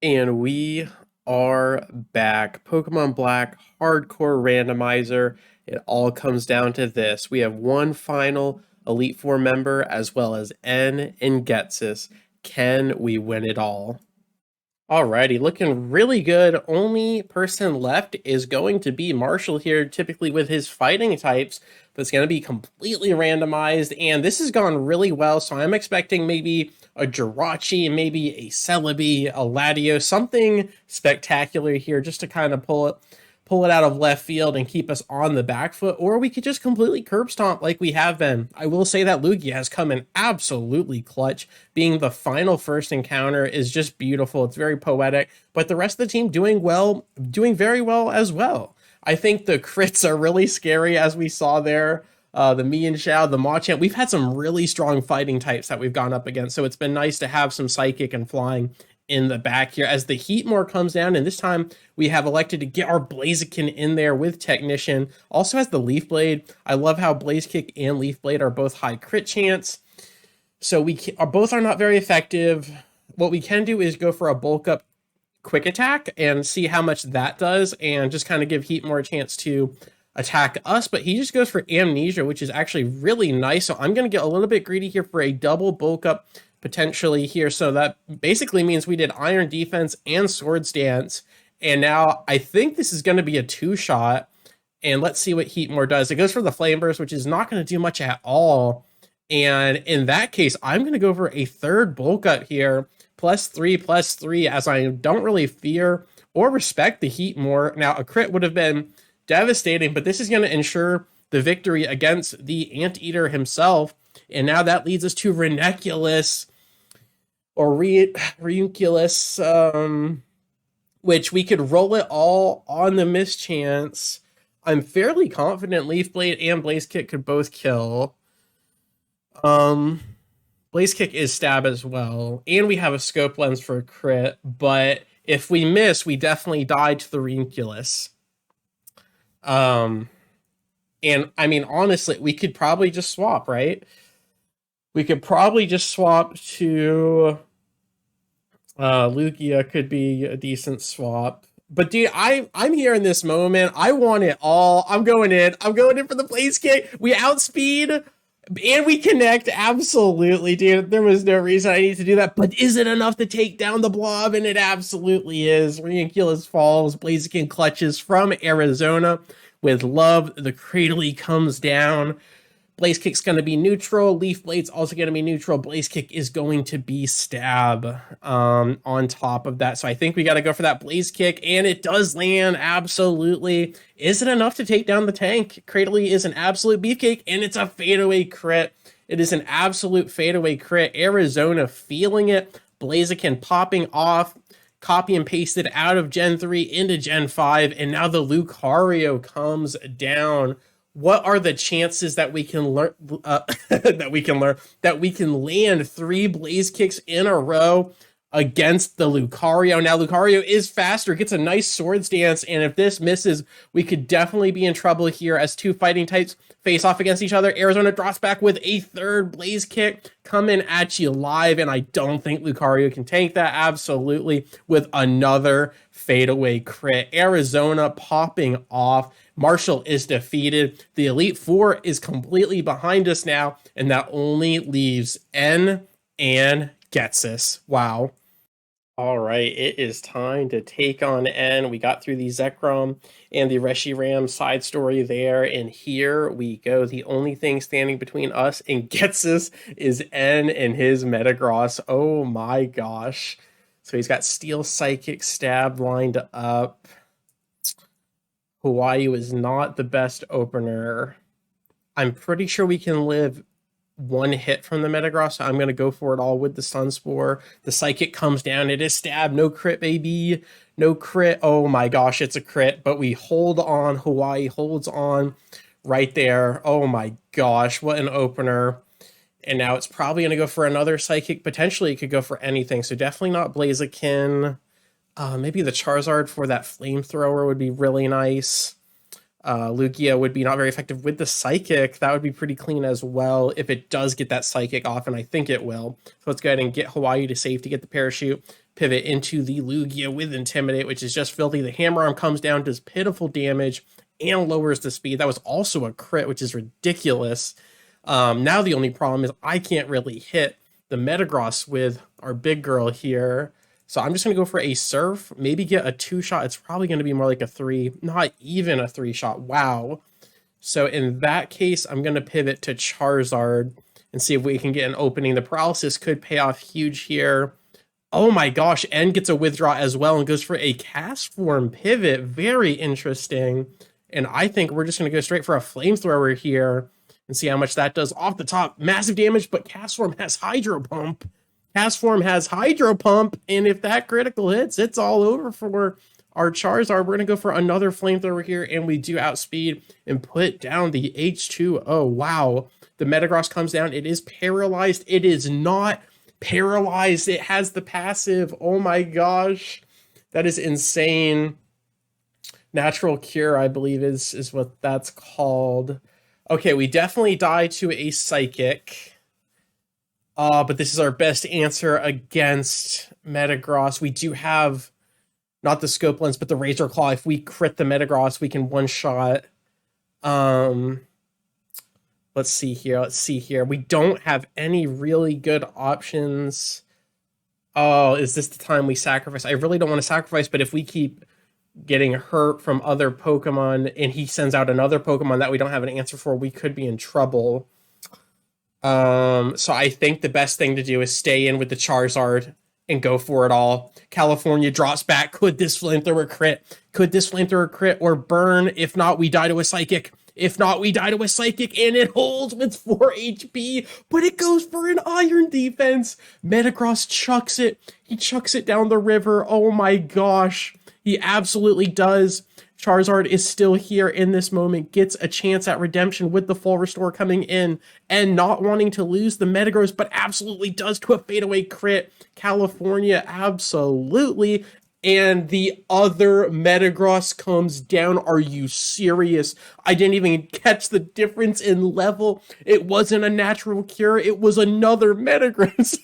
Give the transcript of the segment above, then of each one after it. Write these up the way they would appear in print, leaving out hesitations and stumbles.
And we are back. Pokemon Black Hardcore Randomizer. It all comes down to this. We have one final Elite Four member as well as N and Getsus. Can we win it all? Alrighty, looking really good. Only person left is going to be Marshall here, typically with his fighting types, but it's going to be completely randomized, and this has gone really well, so I'm expecting maybe a Jirachi, maybe a Celebi, a Latios, something spectacular here just to kind of pull it out of left field and keep us on the back foot, or we could just completely curb stomp like we have been. I will say that Lugia has come in absolutely clutch. Being the final first encounter is just beautiful. It's very poetic, but the rest of the team doing well, doing very well as well. I think the crits are really scary, as we saw there. The Mian Shao, the Machamp. We've had some really strong fighting types that we've gone up against, so it's been nice to have some Psychic and Flying in the back here as the Heatmore comes down, and this time we have elected to get our Blaziken in there with Technician. Also has the Leaf Blade. I love how Blaze Kick and Leaf Blade are both high crit chance, so both are not very effective. What we can do is go for a bulk up quick attack and see how much that does, and just kind of give Heatmore a chance to attack us, but he just goes for Amnesia, which is actually really nice. So I'm going to get a little bit greedy here for a double bulk up potentially here. So that basically means we did Iron Defense and Swords Dance. And now I think this is going to be a two-shot. And let's see what Heatmore does. It goes for the Flame Burst, which is not going to do much at all. And in that case, I'm going to go for a third bulk up here, +3/+3, as I don't really fear or respect the Heatmore. Now, a crit would have been devastating, but this is going to ensure the victory against the Anteater himself. And now that leads us to Ranunculus, or Ranunculus, which we could roll it all on the mischance. I'm fairly confident Leaf Blade and Blaze Kick could both kill. Blaze Kick is stab as well, and we have a scope lens for a crit, but if we miss, we definitely die to the Ranunculus. And I mean, honestly, we could probably just swap, right? We could probably just swap to Lugia could be a decent swap. But dude, I'm here in this moment. I want it all. I'm going in. I'm going in for the Blaze Kick. We outspeed and we connect. Absolutely, dude. There was no reason I need to do that. But is it enough to take down the blob? And it absolutely is. Ranunculus falls. Blaziken clutches from Arizona. With love, the Cradley comes down. Blaze Kick's going to be neutral. Leaf Blade's also going to be neutral. Blaze Kick is going to be stab on top of that. So I think we got to go for that Blaze Kick, and it does land, absolutely. Is it enough to take down the tank? Cradley is an absolute beefcake, and it's a fadeaway crit. It is an absolute fadeaway crit. Arizona feeling it. Blaziken popping off. Copy and pasted out of Gen 3 into Gen 5, and now the Lucario comes down. What are the chances that we can learn that we can land 3 Blaze Kicks in a row against the Lucario? Now Lucario is faster, gets a nice Swords Dance, and if this misses, we could definitely be in trouble here as two fighting types face off against each other. Arizona drops back with a third Blaze Kick coming at you live, and I don't think Lucario can tank that, absolutely, with another fadeaway crit. Arizona popping off. Marshall is defeated. The Elite Four is completely behind us now, and that only leaves N and Getsus. Wow. All right, it is time to take on N. We got through the Zekrom and the Reshiram side story there, and here we go. The only thing standing between us and Getsus is N and his Metagross. Oh my gosh. So he's got Steel Psychic Stab lined up. Hawaii was not the best opener. I'm pretty sure we can live one hit from the Metagross, so I'm going to go for it all with the Sunspore. The Psychic comes down. It is stab. No crit, baby. No crit. Oh my gosh, it's a crit, but we hold on. Hawaii holds on right there. Oh my gosh, what an opener. And now it's probably going to go for another Psychic. Potentially, it could go for anything, so definitely not Blaziken. Maybe the Charizard for that Flamethrower would be really nice. Lugia would be not very effective with the Psychic. That would be pretty clean as well if it does get that Psychic off, and I think it will. So let's go ahead and get Hawaii to safety, get the Parachute. pivot into the Lugia with Intimidate, which is just filthy. The Hammer Arm comes down, does pitiful damage, and lowers the speed. That was also a crit, which is ridiculous. Now the only problem is I can't really hit the Metagross with our big girl here. So I'm just going to go for a Surf, maybe get a 2-shot. It's probably going to be more like a 3, not even a 3-shot. Wow. So in that case, I'm going to pivot to Charizard and see if we can get an opening. The Paralysis could pay off huge here. Oh my gosh, N gets a withdraw as well and goes for a Cast Form pivot. Very interesting. And I think we're just going to go straight for a Flamethrower here and see how much that does off the top. Massive damage, but Cast Form has Hydro Pump. Cast Form has Hydro Pump, and if that critical hits, it's all over for our Charizard. We're going to go for another Flamethrower here, and we do outspeed and put down the H2O. Wow. The Metagross comes down. It is paralyzed. It is not paralyzed. It has the passive. Oh my gosh. That is insane. Natural Cure, I believe, is what that's called. Okay, we definitely die to a Psychic. But this is our best answer against Metagross. We do have not the Scope Lens, but the Razor Claw. If we crit the Metagross, we can one-shot. Let's see here. We don't have any really good options. Oh, is this the time we sacrifice? I really don't want to sacrifice, but if we keep getting hurt from other Pokemon and he sends out another Pokemon that we don't have an answer for, we could be in trouble. So I think the best thing to do is stay in with the Charizard and go for it all. California drops back. Could this Flamethrower crit? Could this Flamethrower crit or burn? If not, we die to a Psychic. If not, we die to a Psychic, and it holds with 4 HP, but it goes for an Iron Defense. Metagross chucks it. He chucks it down the river. Oh my gosh. He absolutely does. Charizard is still here in this moment, gets a chance at redemption with the full restore coming in and not wanting to lose the Metagross, but absolutely does to a fadeaway crit. California, absolutely. And the other Metagross comes down. Are you serious? I didn't even catch the difference in level. It wasn't a Natural Cure. It was another Metagross.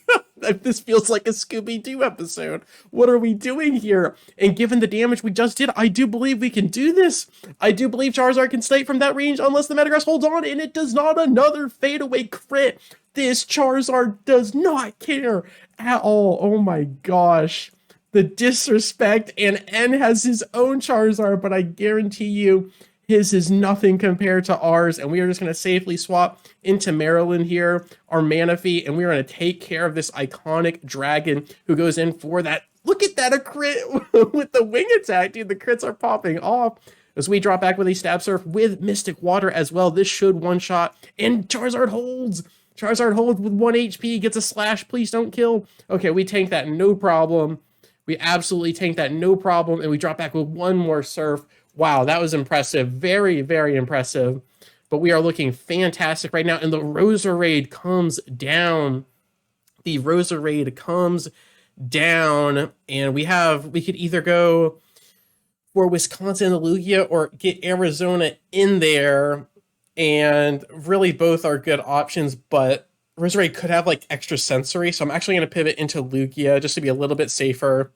This feels like a Scooby-Doo episode. What are we doing here? And given the damage we just did, I do believe we can do this. I do believe Charizard can stay from that range unless the Metagross holds on, and it does not. Another fadeaway crit. This Charizard does not care at all. Oh my gosh. The disrespect, and N has his own Charizard, but I guarantee you his is nothing compared to ours, and we are just going to safely swap into Maryland here, our Manaphy, and we're going to take care of this iconic dragon who goes in for that. Look at that, a crit with the wing attack, dude. The crits are popping off as we drop back with a Stab Surf with Mystic Water as well. This should one-shot, and Charizard holds. Charizard holds with 1 HP, gets a slash. Please don't kill. Okay, we tank that, no problem. We absolutely tank that, no problem, and we drop back with one more Surf. Wow, that was impressive. Very, very impressive. But we are looking fantastic right now, and the Roserade comes down. The Roserade comes down, and we could either go for Wisconsin and the Lugia or get Arizona in there, and really both are good options, but Roserade could have like extra sensory, so I'm actually going to pivot into Lugia just to be a little bit safer.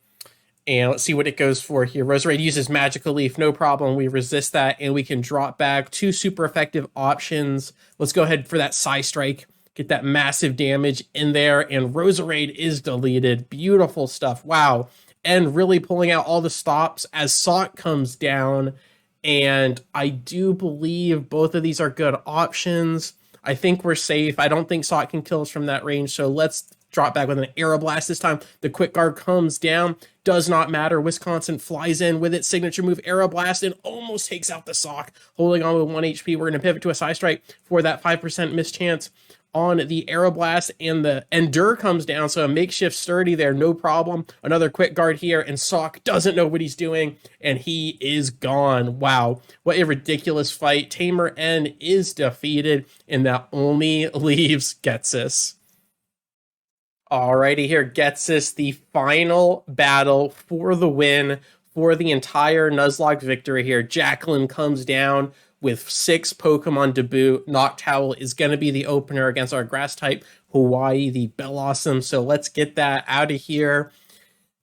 And let's see what it goes for here. Roserade uses Magical Leaf, no problem. We resist that, and we can drop back 2 super effective options. Let's go ahead for that Psy Strike, get that massive damage in there, and Roserade is deleted. Beautiful stuff. Wow. And really pulling out all the stops as Sawk comes down, and I do believe both of these are good options. I think we're safe. I don't think Sawk can kill us from that range, so let's drop back with an Aeroblast this time. The Quick Guard comes down. Does not matter. Wisconsin flies in with its signature move, Aeroblast, and almost takes out the Sawk. Holding on with 1 HP. We're going to pivot to a Psy Strike for that 5% miss chance on the Aeroblast, and the Endure comes down, so a makeshift Sturdy there, no problem. Another Quick Guard here, and Sawk doesn't know what he's doing, and he is gone. Wow, what a ridiculous fight. Tamer N is defeated, and that only leaves Getsis. Alrighty, here Getsis, the final battle for the win for the entire Nuzlocke victory here. Jacqueline comes down with 6 Pokemon debut. Noctowl is going to be the opener against our Grass-type Hawaii, the Bellossom. So let's get that out of here.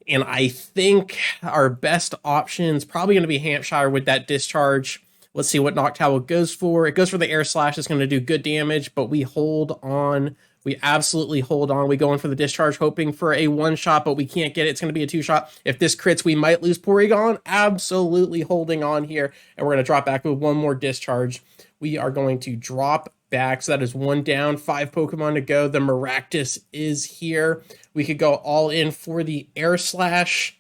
And I think our best option is probably going to be Hampshire with that discharge. Let's see what Noctowl goes for. It goes for the air slash. It's going to do good damage, but we hold on. We absolutely hold on. We go in for the discharge, hoping for a one shot, but we can't get it. It's going to be a two shot. If this crits, we might lose Porygon. Absolutely holding on here. And we're going to drop back with one more discharge. We are going to drop back. So that is one down, 5 Pokemon to go. The Maractus is here. We could go all in for the air slash,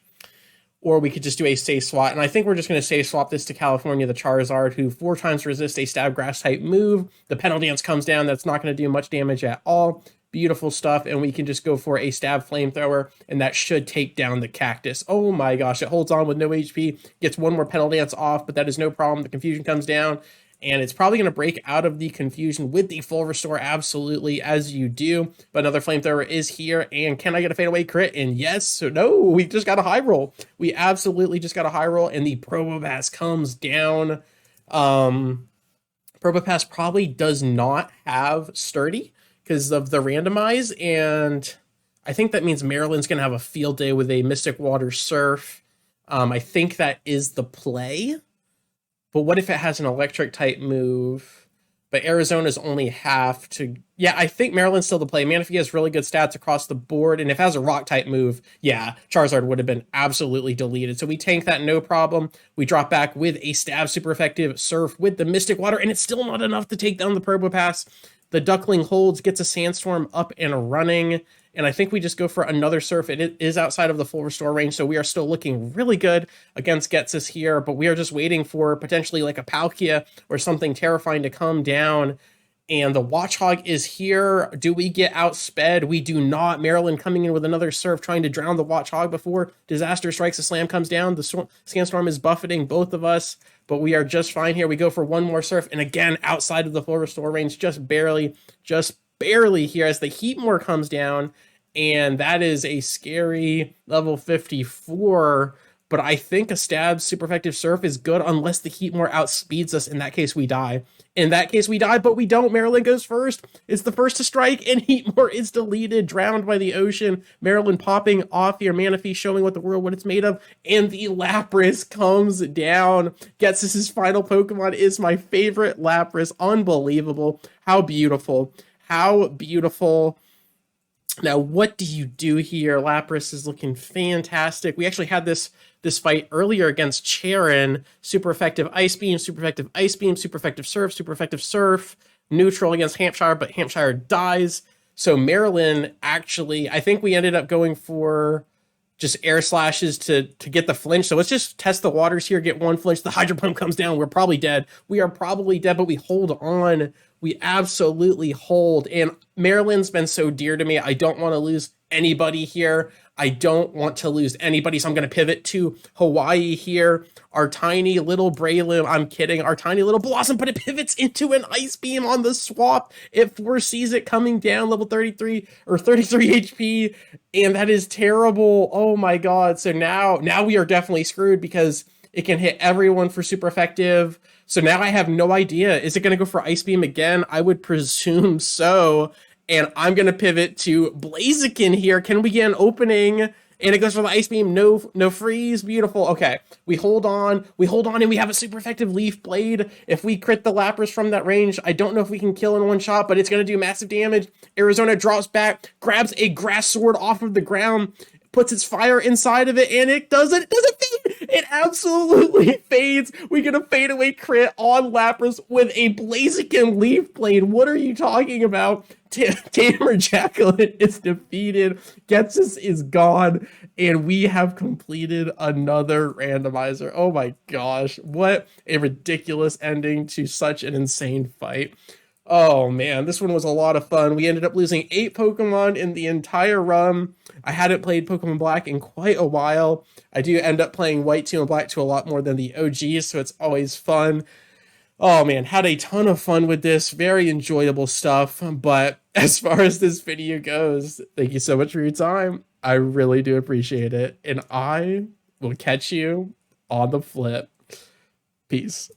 or we could just do a safe swap. And I think we're just going to safe swap this to California, the Charizard, who 4 times resists a stab grass type move. The Penal Dance comes down. That's not going to do much damage at all. Beautiful stuff. And we can just go for a stab flamethrower, and that should take down the cactus. Oh my gosh, it holds on with no HP. Gets one more Penal Dance off, but that is no problem. The confusion comes down. And it's probably going to break out of the confusion with the full restore, absolutely, as you do. But another flamethrower is here, and can I get a fadeaway crit? And yes, so no, we just got a high roll. We absolutely just got a high roll, and the Probopass comes down. Probopass probably does not have Sturdy because of the randomize, and I think that means Maryland's going to have a field day with a Mystic Water Surf. I think that is the play. But what if it has an electric type move? But Arizona's only half to... Yeah, I think Maryland's still the play. Manaphy has really good stats across the board. And if it has a rock type move, yeah, Charizard would have been absolutely deleted. So we tank that, no problem. We drop back with a stab, super effective Surf with the Mystic Water. And it's still not enough to take down the Probopass. The Duckling holds, gets a Sandstorm up and running. And I think we just go for another Surf. It is outside of the full restore range, so we are still looking really good against Getsus here, but we are just waiting for potentially like a Palkia or something terrifying to come down. And the Watchog is here. Do we get outsped? We do not. Maryland coming in with another Surf, trying to drown the Watchog before Disaster strikes. The Slam comes down. The Sandstorm is buffeting both of us, but we are just fine here. We go for one more Surf, and again, outside of the full restore range, just barely here as the Heatmore comes down, and that is a scary level 54. But I think a stab super effective Surf is good unless the Heatmore outspeeds us. In that case, we die. But we don't. Maryland goes first. It's the first to strike, and Heatmore is deleted, drowned by the ocean. Maryland popping off here. Manaphy showing what it's made of, and the Lapras comes down. Gets his final Pokemon is my favorite Lapras. Unbelievable. How beautiful. How beautiful. Now, what do you do here? Lapras is looking fantastic. We actually had this fight earlier against Charon. Super effective Ice Beam, super effective Ice Beam, super effective Surf, neutral against Hampshire, but Hampshire dies. So Maryland actually, I think we ended up going for just air slashes to get the flinch. So let's just test the waters here, get one flinch. The Hydro Pump comes down. We're probably dead. We are probably dead, but we hold on. We absolutely hold. And Maryland's been so dear to me. I don't want to lose anybody here. I don't want to lose anybody, so I'm going to pivot to Hawaii here. Our tiny little Breloom, I'm kidding, our tiny little Blossom, but it pivots into an Ice Beam on the swap. It foresees it coming down, level 33 or 33 HP, and that is terrible. Oh my god. So now we are definitely screwed because it can hit everyone for super effective. So now I have no idea. Is it going to go for Ice Beam again? I would presume so. And I'm going to pivot to Blaziken here. Can we get an opening? And it goes for the Ice Beam. No freeze. Beautiful. Okay. We hold on, and we have a super effective Leaf Blade. If we crit the Lapras from that range, I don't know if we can kill in one shot, but it's going to do massive damage. Arizona drops back, grabs a Grass Sword off of the ground, puts its fire inside of it, and it doesn't fade. It absolutely fades. We get a fadeaway crit on Lapras with a Blaziken Leaf Blade. What are you talking about? Tamer Jacqueline is defeated. Getsus is gone, and we have completed another randomizer. Oh my gosh, what a ridiculous ending to such an insane fight. Oh man, this one was a lot of fun. We ended up losing 8 Pokemon in the entire run. I hadn't played Pokemon Black in quite a while. I do end up playing White 2 and Black 2 a lot more than the OGs, so it's always fun. Oh man, had a ton of fun with this. Very enjoyable stuff. But as far as this video goes, thank you so much for your time. I really do appreciate it. And I will catch you on the flip. Peace.